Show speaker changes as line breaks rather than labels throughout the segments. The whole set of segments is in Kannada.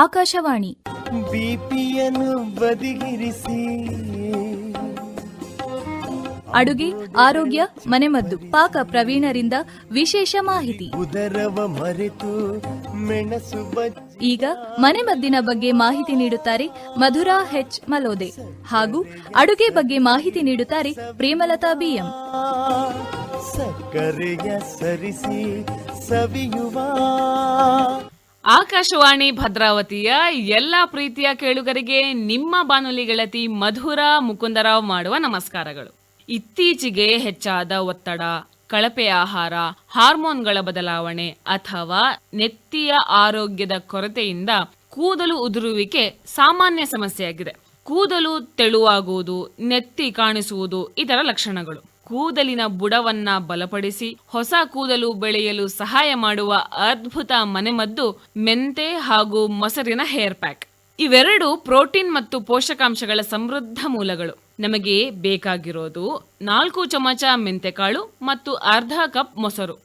ಆಕಾಶವಾಣಿ.
ಬಿಪಿಯನ್ನು ಬದಿಗಿರಿಸಿ
ಅಡುಗೆ, ಆರೋಗ್ಯ, ಮನೆಮದ್ದು, ಪಾಕ ಪ್ರವೀಣರಿಂದ ವಿಶೇಷ ಮಾಹಿತಿ.
ಉದರವ ಮರೆತು ಮೆಣಸು
ಈಗ ಮನೆಮದ್ದಿನ ಬಗ್ಗೆ ಮಾಹಿತಿ ನೀಡುತ್ತಾರೆ ಮಧುರಾ ಹೆಚ್ ಮಲೋದೆ ಹಾಗೂ ಅಡುಗೆ ಬಗ್ಗೆ ಮಾಹಿತಿ ನೀಡುತ್ತಾರೆ ಪ್ರೇಮಲತಾ ಬಿಎಂ.
ಸಕ್ಕರೆಯ ಸರಿಸಿ ಸವಿಯುವ
ಆಕಾಶವಾಣಿ ಭದ್ರಾವತಿಯ ಎಲ್ಲ ಪ್ರೀತಿಯ ಕೇಳುಗರಿಗೆ ನಿಮ್ಮ ಬಾನುಲಿ ಗೆಳತಿ ಮಧುರಾ ಮುಕುಂದರಾವ್ ಮಾಡುವ ನಮಸ್ಕಾರಗಳು. ಇತ್ತೀಚೆಗೆ ಹೆಚ್ಚಾದ ಒತ್ತಡ, ಕಳಪೆ ಆಹಾರ, ಹಾರ್ಮೋನ್ಗಳ ಬದಲಾವಣೆ ಅಥವಾ ನೆತ್ತಿಯ ಆರೋಗ್ಯದ ಕೊರತೆಯಿಂದ ಕೂದಲು ಉದುರುವಿಕೆ ಸಾಮಾನ್ಯ ಸಮಸ್ಯೆಯಾಗಿದೆ. ಕೂದಲು ತೆಳುವಾಗುವುದು, ನೆತ್ತಿ ಕಾಣಿಸುವುದು ಇದರ ಲಕ್ಷಣಗಳು. ಕೂದಲಿನ ಬುಡವನ್ನ ಬಲಪಡಿಸಿ ಹೊಸ ಕೂದಲು ಬೆಳೆಯಲು ಸಹಾಯ ಮಾಡುವ ಅದ್ಭುತ ಮನೆಮದ್ದು ಮೆಂತೆ ಹಾಗೂ ಮೊಸರಿನ ಹೇರ್ ಪ್ಯಾಕ್. ಇವೆರಡು ಪ್ರೋಟೀನ್ ಮತ್ತು ಪೋಷಕಾಂಶಗಳ ಸಮೃದ್ಧ ಮೂಲಗಳು. ನಮಗೆ ಬೇಕಾಗಿರೋದು 4 ಚಮಚ ಮೆಂತೆಕಾಳು ಮತ್ತು ಅರ್ಧ ಕಪ್ ಮೊಸರು.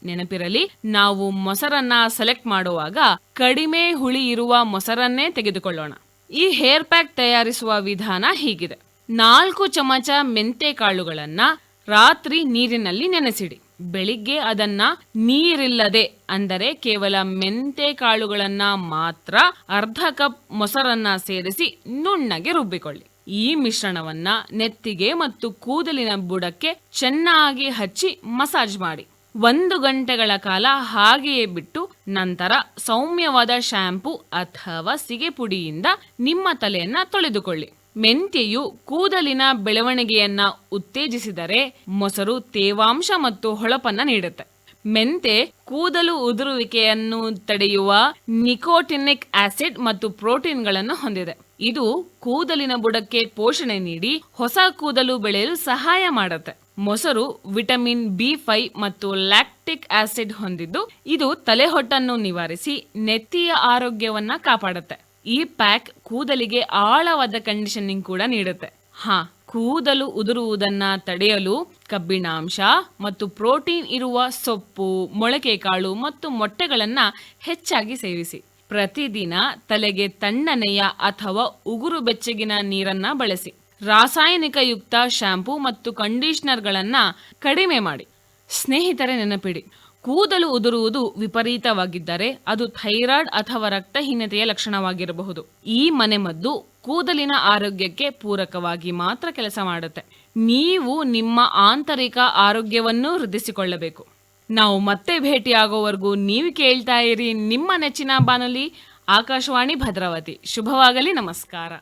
ನೆನಪಿರಲಿ, ನಾವು ಮೊಸರನ್ನ ಸೆಲೆಕ್ಟ್ ಮಾಡುವಾಗ ಕಡಿಮೆ ಹುಳಿ ಇರುವ ಮೊಸರನ್ನೇ ತೆಗೆದುಕೊಳ್ಳೋಣ. ಈ ಹೇರ್ ಪ್ಯಾಕ್ ತಯಾರಿಸುವ ವಿಧಾನ ಹೀಗಿದೆ. 4 ಚಮಚ ಮೆಂತೆಕಾಳುಗಳನ್ನ ರಾತ್ರಿ ನೀರಿನಲ್ಲಿ ನೆನೆಸಿಡಿ. ಬೆಳಿಗ್ಗೆ ಅದನ್ನ ನೀರಿಲ್ಲದೆ, ಅಂದರೆ ಕೇವಲ ಮೆಂತೆ ಕಾಳುಗಳನ್ನ ಮಾತ್ರ ಅರ್ಧ ಕಪ್ ಮೊಸರನ್ನ ಸೇರಿಸಿ ನುಣ್ಣಗೆ ರುಬ್ಬಿಕೊಳ್ಳಿ. ಈ ಮಿಶ್ರಣವನ್ನ ನೆತ್ತಿಗೆ ಮತ್ತು ಕೂದಲಿನ ಬುಡಕ್ಕೆ ಚೆನ್ನಾಗಿ ಹಚ್ಚಿ ಮಸಾಜ್ ಮಾಡಿ 1 ಗಂಟೆಗಳ ಕಾಲ ಹಾಗೆಯೇ ಬಿಟ್ಟು ನಂತರ ಸೌಮ್ಯವಾದ ಶ್ಯಾಂಪೂ ಅಥವಾ ಸಿಗೆ ಪುಡಿಯಿಂದ ನಿಮ್ಮ ತಲೆಯನ್ನ ತೊಳೆದುಕೊಳ್ಳಿ. ಮೆಂತೆಯು ಕೂದಲಿನ ಬೆಳವಣಿಗೆಯನ್ನ ಉತ್ತೇಜಿಸಿದರೆ ಮೊಸರು ತೇವಾಂಶ ಮತ್ತು ಹೊಳಪನ್ನ ನೀಡುತ್ತೆ. ಮೆಂತೆ ಕೂದಲು ಉದುರುವಿಕೆಯನ್ನು ತಡೆಯುವ ನಿಕೋಟಿನಿಕ್ ಆಸಿಡ್ ಮತ್ತು ಪ್ರೋಟೀನ್ಗಳನ್ನು ಹೊಂದಿದೆ. ಇದು ಕೂದಲಿನ ಬುಡಕ್ಕೆ ಪೋಷಣೆ ನೀಡಿ ಹೊಸ ಕೂದಲು ಬೆಳೆಯಲು ಸಹಾಯ ಮಾಡುತ್ತೆ. ಮೊಸರು ವಿಟಮಿನ್ B5 ಮತ್ತು ಲ್ಯಾಕ್ಟಿಕ್ ಆಸಿಡ್ ಹೊಂದಿದ್ದು ಇದು ತಲೆಹೊಟ್ಟನ್ನು ನಿವಾರಿಸಿ ನೆತ್ತಿಯ ಆರೋಗ್ಯವನ್ನ ಕಾಪಾಡುತ್ತೆ. ಈ ಪ್ಯಾಕ್ ಕೂದಲಿಗೆ ಆಳವಾದ ಕಂಡೀಷನಿಂಗ್ ಕೂಡ ನೀಡುತ್ತೆ. ಕೂದಲು ಉದುರುವುದನ್ನ ತಡೆಯಲು ಕಬ್ಬಿಣಾಂಶ ಮತ್ತು ಪ್ರೋಟೀನ್ ಇರುವ ಸೊಪ್ಪು, ಮೊಳಕೆ ಕಾಳು ಮತ್ತು ಮೊಟ್ಟೆಗಳನ್ನ ಹೆಚ್ಚಾಗಿ ಸೇವಿಸಿ. ಪ್ರತಿದಿನ ತಲೆಗೆ ತಣ್ಣನೆಯ ಅಥವಾ ಉಗುರು ಬೆಚ್ಚಗಿನ ನೀರನ್ನ ಬಳಸಿ. ರಾಸಾಯನಿಕ ಯುಕ್ತ ಶಾಂಪೂ ಮತ್ತು ಕಂಡೀಷನರ್ಗಳನ್ನ ಕಡಿಮೆ ಮಾಡಿ. ಸ್ನೇಹಿತರೆ, ನೆನಪಿಡಿ, ಕೂದಲು ಉದುರುವುದು ವಿಪರೀತವಾಗಿದ್ದರೆ ಅದು ಥೈರಾಯ್ಡ್ ಅಥವಾ ರಕ್ತಹೀನತೆಯ ಲಕ್ಷಣವಾಗಿರಬಹುದು. ಈ ಮನೆಮದ್ದು ಕೂದಲಿನ ಆರೋಗ್ಯಕ್ಕೆ ಪೂರಕವಾಗಿ ಮಾತ್ರ ಕೆಲಸ ಮಾಡುತ್ತೆ. ನೀವು ನಿಮ್ಮ ಆಂತರಿಕ ಆರೋಗ್ಯವನ್ನು ವೃದ್ಧಿಸಿಕೊಳ್ಳಬೇಕು. ನಾವು ಮತ್ತೆ ಭೇಟಿಯಾಗೋವರೆಗೂ ನೀವು ಕೇಳ್ತಾ ಇರಿ ನಿಮ್ಮ ನೆಚ್ಚಿನ ಬಾನುಲಿ ಆಕಾಶವಾಣಿ ಭದ್ರಾವತಿ. ಶುಭವಾಗಲಿ. ನಮಸ್ಕಾರ.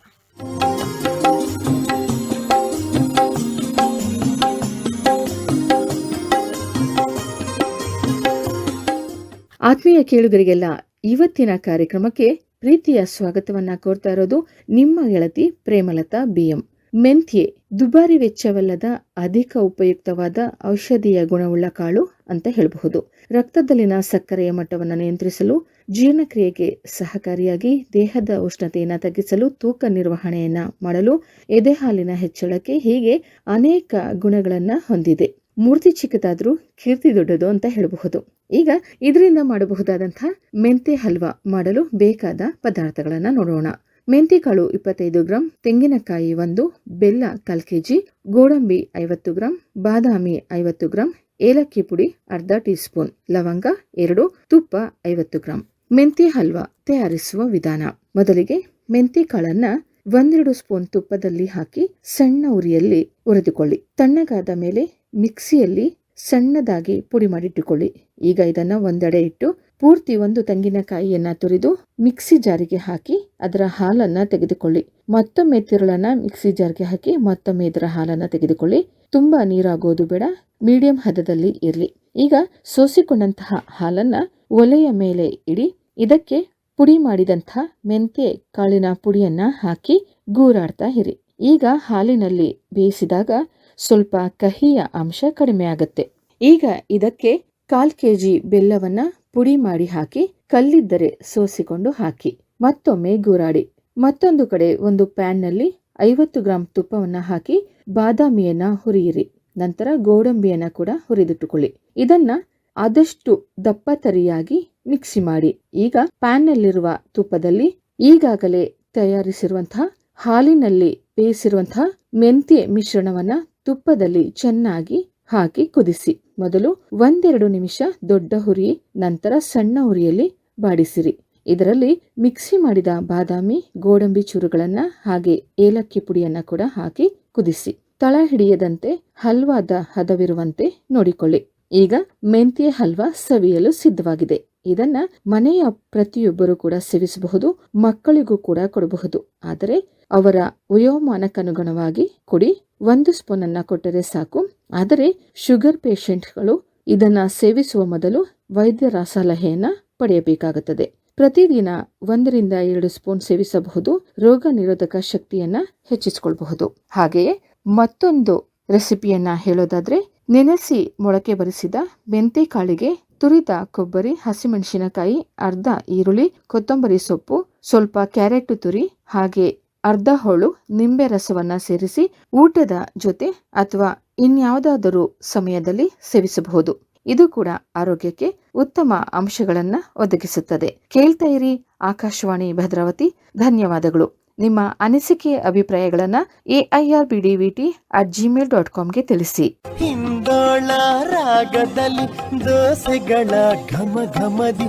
ಆತ್ಮೀಯ ಕೇಳುಗರಿಗೆಲ್ಲ ಇವತ್ತಿನ ಕಾರ್ಯಕ್ರಮಕ್ಕೆ ಪ್ರೀತಿಯ ಸ್ವಾಗತವನ್ನ ಕೋರ್ತಾ ಇರೋದು ನಿಮ್ಮ ಗೆಳತಿ ಪ್ರೇಮಲತಾ ಬಿಎಂ. ಮೆಂತ್ಯೆ ದುಬಾರಿ ವೆಚ್ಚವಲ್ಲದ ಅಧಿಕ ಉಪಯುಕ್ತವಾದ ಔಷಧೀಯ ಗುಣವುಳ್ಳ ಕಾಳು ಅಂತ ಹೇಳಬಹುದು. ರಕ್ತದಲ್ಲಿನ ಸಕ್ಕರೆಯ ಮಟ್ಟವನ್ನು ನಿಯಂತ್ರಿಸಲು, ಜೀರ್ಣಕ್ರಿಯೆಗೆ ಸಹಕಾರಿಯಾಗಿ, ದೇಹದ ಉಷ್ಣತೆಯನ್ನು ತಗ್ಗಿಸಲು, ತೂಕ ನಿರ್ವಹಣೆಯನ್ನ ಮಾಡಲು, ಎದೆಹಾಲಿನ ಹೆಚ್ಚಳಕ್ಕೆ, ಹೀಗೆ ಅನೇಕ ಗುಣಗಳನ್ನ ಹೊಂದಿದೆ. ಮೂರ್ತಿ ಚಿಕ್ಕದಾದ್ರೂ ಕೀರ್ತಿ ದೊಡ್ಡದು ಅಂತ ಹೇಳಬಹುದು. ಈಗ ಇದರಿಂದ ಮಾಡಬಹುದಾದಂತಹ ಮೆಂತೆ ಹಲ್ವಾ ಮಾಡಲು ಬೇಕಾದ ಪದಾರ್ಥಗಳನ್ನ ನೋಡೋಣ. ಮೆಂತೆಕಾಳು 25 ಗ್ರಾಂ, ತೆಂಗಿನಕಾಯಿ 1, ಬೆಲ್ಲ 1/4 kg, ಗೋಡಂಬಿ 50 ಗ್ರಾಂ, ಬಾದಾಮಿ 50 ಗ್ರಾಂ, ಏಲಕ್ಕಿ ಪುಡಿ ಅರ್ಧ ಟೀ ಸ್ಪೂನ್, ಲವಂಗ 2, ತುಪ್ಪ 50 ಗ್ರಾಂ. ಮೆಂತೆ ಹಲ್ವಾ ತಯಾರಿಸುವ ವಿಧಾನ. ಮೊದಲಿಗೆ ಮೆಂತೆಕಾಳನ್ನ 1-2 ಸ್ಪೂನ್ ತುಪ್ಪದಲ್ಲಿ ಹಾಕಿ ಸಣ್ಣ ಉರಿಯಲ್ಲಿ ಹುರಿದುಕೊಳ್ಳಿ. ತಣ್ಣಗಾದ ಮೇಲೆ ಮಿಕ್ಸಿಯಲ್ಲಿ ಸಣ್ಣದಾಗಿ ಪುಡಿ ಮಾಡಿಟ್ಟುಕೊಳ್ಳಿ. ಈಗ ಇದನ್ನ ಒಂದೆಡೆ ಇಟ್ಟು ಪೂರ್ತಿ 1 ತೆಂಗಿನಕಾಯಿಯನ್ನ ತುರಿದು ಮಿಕ್ಸಿ ಜಾರಿಗೆ ಹಾಕಿ ಅದರ ಹಾಲನ್ನ ತೆಗೆದುಕೊಳ್ಳಿ. ಮತ್ತೊಮ್ಮೆ ತಿರುಳನ್ನ ಮಿಕ್ಸಿ ಜಾರ್ಗೆ ಹಾಕಿ ಮತ್ತೊಮ್ಮೆ ಇದರ ಹಾಲನ್ನ ತೆಗೆದುಕೊಳ್ಳಿ. ತುಂಬಾ ನೀರಾಗೋದು ಬೇಡ, ಮೀಡಿಯಂ ಹದದಲ್ಲಿ ಇರ್ಲಿ. ಈಗ ಸೋಸಿಕೊಂಡಂತಹ ಹಾಲನ್ನ ಒಲೆಯ ಮೇಲೆ ಇಡಿ. ಇದಕ್ಕೆ ಪುಡಿ ಮಾಡಿದಂತಹ ಮೆಂತೆ ಕಾಳಿನ ಪುಡಿಯನ್ನ ಹಾಕಿ ಗೂರಾಡ್ತಾ ಇರಿ. ಈಗ ಹಾಲಿನಲ್ಲಿ ಬೇಯಿಸಿದಾಗ ಸ್ವಲ್ಪ ಕಹಿಯ ಅಂಶ ಕಡಿಮೆ ಆಗುತ್ತೆ. ಈಗ ಇದಕ್ಕೆ 1/4 kg ಬೆಲ್ಲವನ್ನ ಪುಡಿ ಮಾಡಿ ಹಾಕಿ, ಕಲ್ಲಿದ್ದರೆ ಸೋಸಿಕೊಂಡು ಹಾಕಿ ಮತ್ತೊಮ್ಮೆ ಗೂರಾಡಿ. ಮತ್ತೊಂದು ಕಡೆ ಒಂದು ಪ್ಯಾನ್ ನಲ್ಲಿ 50 ಗ್ರಾಂ ತುಪ್ಪವನ್ನ ಹಾಕಿ ಬಾದಾಮಿಯನ್ನ ಹುರಿಯಿರಿ. ನಂತರ ಗೋಡಂಬಿಯನ್ನ ಕೂಡ ಹುರಿದಿಟ್ಟುಕೊಳ್ಳಿ. ಇದನ್ನ ಆದಷ್ಟು ದಪ್ಪ ತರಿಯಾಗಿ ಮಿಕ್ಸಿ ಮಾಡಿ. ಈಗ ಪ್ಯಾನ್ನಲ್ಲಿರುವ ತುಪ್ಪದಲ್ಲಿ ಈಗಾಗಲೇ ತಯಾರಿಸಿರುವಂತಹ ಹಾಲಿನಲ್ಲಿ ಬೇಯಿಸಿರುವಂತಹ ಮೆಂತ್ಯೆ ಮಿಶ್ರಣವನ್ನ ತುಪ್ಪದಲ್ಲಿ ಚೆನ್ನಾಗಿ ಹಾಕಿ ಕುದಿಸಿ. ಮೊದಲು 1-2 ನಿಮಿಷ ದೊಡ್ಡ ಹುರಿ, ನಂತರ ಸಣ್ಣ ಹುರಿಯಲ್ಲಿ ಬಾಡಿಸಿರಿ. ಇದರಲ್ಲಿ ಮಿಕ್ಸಿ ಮಾಡಿದ ಬಾದಾಮಿ, ಗೋಡಂಬಿ ಚೂರುಗಳನ್ನ ಹಾಗೆ ಏಲಕ್ಕಿ ಪುಡಿಯನ್ನ ಕೂಡ ಹಾಕಿ ಕುದಿಸಿ. ತಳ ಹಿಡಿಯದಂತೆ ಹಲ್ವಾದ ಹದವಿರುವಂತೆ ನೋಡಿಕೊಳ್ಳಿ. ಈಗ ಮೆಂತ್ಯೆ ಹಲ್ವಾ ಸವಿಯಲು ಸಿದ್ಧವಾಗಿದೆ. ಇದನ್ನ ಮನೆಯ ಪ್ರತಿಯೊಬ್ಬರು ಕೂಡ ಸೇವಿಸಬಹುದು, ಮಕ್ಕಳಿಗೂ ಕೂಡ ಕೊಡಬಹುದು. ಆದರೆ ಅವರ ವಯೋಮಾನಕ್ಕನುಗುಣವಾಗಿ ಕೊಡಿ. 1 ಸ್ಪೂನ್ ಅನ್ನ ಕೊಟ್ಟರೆ ಸಾಕು. ಆದರೆ ಶುಗರ್ ಪೇಷಂಟ್ಗಳು ಇದನ್ನ ಸೇವಿಸುವ ಮೊದಲು ವೈದ್ಯರ ಸಲಹೆಯನ್ನ ಪಡೆಯಬೇಕಾಗುತ್ತದೆ. ಪ್ರತಿದಿನ 1-2 ಸ್ಪೂನ್ ಸೇವಿಸಬಹುದು. ರೋಗ ನಿರೋಧಕ ಶಕ್ತಿಯನ್ನ ಹೆಚ್ಚಿಸಿಕೊಳ್ಳಬಹುದು. ಹಾಗೆಯೇ ಮತ್ತೊಂದು ರೆಸಿಪಿಯನ್ನ ಹೇಳೋದಾದ್ರೆ, ನೆನೆಸಿ ಮೊಳಕೆ ಬರಿಸಿದ ಮೆಂತೆ ಕಾಳಿಗೆ ತುರಿದ ಕೊಬ್ಬರಿ, ಹಸಿಮೆಣಸಿನಕಾಯಿ, ಅರ್ಧ ಈರುಳ್ಳಿ, ಕೊತ್ತಂಬರಿ ಸೊಪ್ಪು, ಸ್ವಲ್ಪ ಕ್ಯಾರೆಟ್ ತುರಿ ಹಾಗೆ ಅರ್ಧ ಹೋಳು ನಿಂಬೆ ರಸವನ್ನ ಸೇರಿಸಿ ಊಟದ ಜೊತೆ ಅಥವಾ ಇನ್ಯಾವುದಾದರೂ ಸಮಯದಲ್ಲಿ ಸೇವಿಸಬಹುದು. ಇದು ಕೂಡ ಆರೋಗ್ಯಕ್ಕೆ ಉತ್ತಮ ಅಂಶಗಳನ್ನ ಒದಗಿಸುತ್ತದೆ. ಕೇಳ್ತಾ ಇರಿ ಆಕಾಶವಾಣಿ ಭದ್ರಾವತಿ. ಧನ್ಯವಾದಗಳು. ನಿಮ್ಮ ಅನಿಸಿಕೆ ಅಭಿಪ್ರಾಯಗಳನ್ನ AIRBDVT@gmail.com ತಿಳಿಸಿ.
ಹಿಂದೋಳ ರಾಗದಲ್ಲಿ ದೋಸೆಗಳ ಘಮ ಘಮದಿ.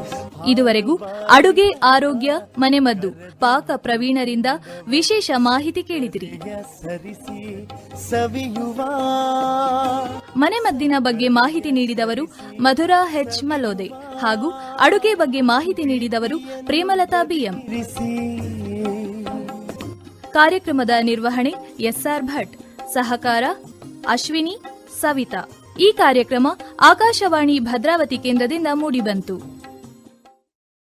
ಇದುವರೆಗೂ ಅಡುಗೆ, ಆರೋಗ್ಯ, ಮನೆಮದ್ದು, ಪಾಕ ಪ್ರವೀಣರಿಂದ ವಿಶೇಷ ಮಾಹಿತಿ ಕೇಳಿದಿರಿ.
ಸರಿಸಿ ಸವಿಯುವ
ಮನೆಮದ್ದಿನ ಬಗ್ಗೆ ಮಾಹಿತಿ ನೀಡಿದವರು ಮಧುರಾ ಹೆಚ್ ಮಲೋದೆ ಹಾಗೂ ಅಡುಗೆ ಬಗ್ಗೆ ಮಾಹಿತಿ ನೀಡಿದವರು ಪ್ರೇಮಲತಾ BM. ಕಾರ್ಯಕ್ರಮದ ನಿರ್ವಹಣೆ SR ಭಟ್, ಸಹಕಾರ ಅಶ್ವಿನಿ, ಸವಿತಾ. ಈ ಕಾರ್ಯಕ್ರಮ ಆಕಾಶವಾಣಿ ಭದ್ರಾವತಿ ಕೇಂದ್ರದಿಂದ ಮೂಡಿಬಂತು.